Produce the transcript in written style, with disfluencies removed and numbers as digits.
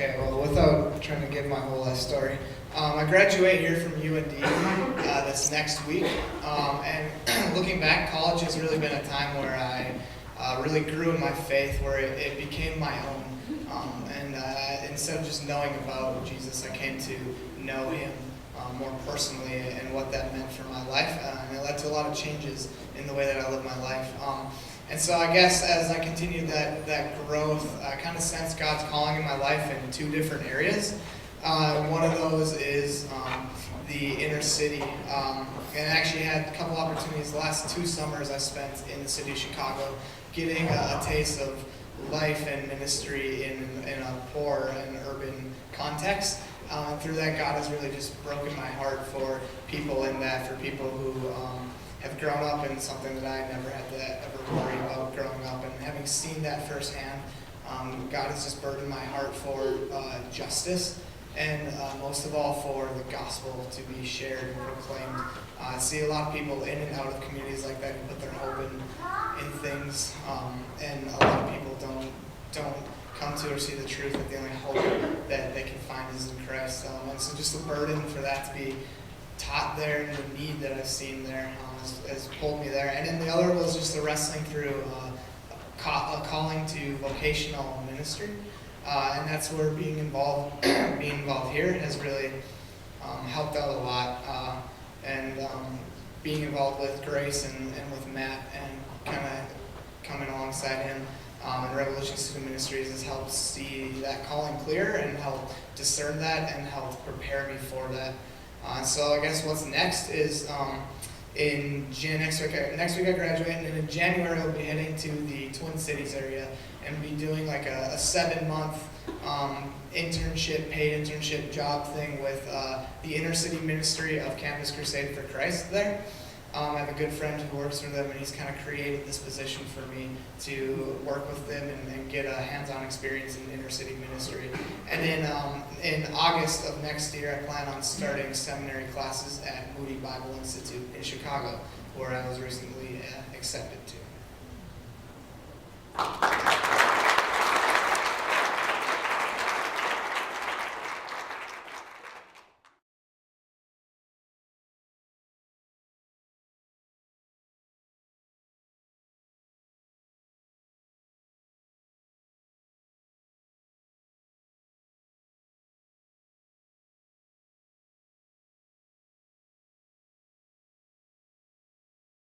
Okay, well, without trying to give my whole life story, I graduate here from UND this next week, and looking back, college has really been a time where I really grew in my faith, where it became my own. Instead of just knowing about Jesus, I came to know Him more personally and what that meant for my life, and it led to a lot of changes in the way that I live my life. And so I guess as I continued that growth, I kind of sensed God's calling in my life in two different areas. One of those is the inner city. And I actually had a couple opportunities. The last 2 summers I spent in the city of Chicago getting a taste of life and ministry in a poor and urban context. And through that, God has really just broken my heart for people in that, for people who have grown up in something that I never had to ever worry about growing up. And having seen that firsthand, God has just burdened my heart for justice and most of all for the gospel to be shared and proclaimed. I see a lot of people in and out of communities like that who put their hope in things, and a lot of people don't come to or see the truth that the only hope that they can find is in Christ. And so just the burden for that to be taught there and the need that I've seen there has pulled me there. And then the other was just the wrestling through a calling to vocational ministry. And that's where being involved here has really helped out a lot. Being involved with Grace and with Matt and kind of coming alongside him in Revolution Student Ministries has helped see that calling clear and help discern that and help prepare me for that. So I guess what's next is next week I graduate, and in January I'll be heading to the Twin Cities area and be doing like a 7-month paid internship job thing with the inner city ministry of Campus Crusade for Christ there. I have a good friend who works for them, and he's kind of created this position for me to work with them and get a hands-on experience in inner city ministry. And then in August of next year, I plan on starting seminary classes at Moody Bible Institute in Chicago, where I was recently accepted to.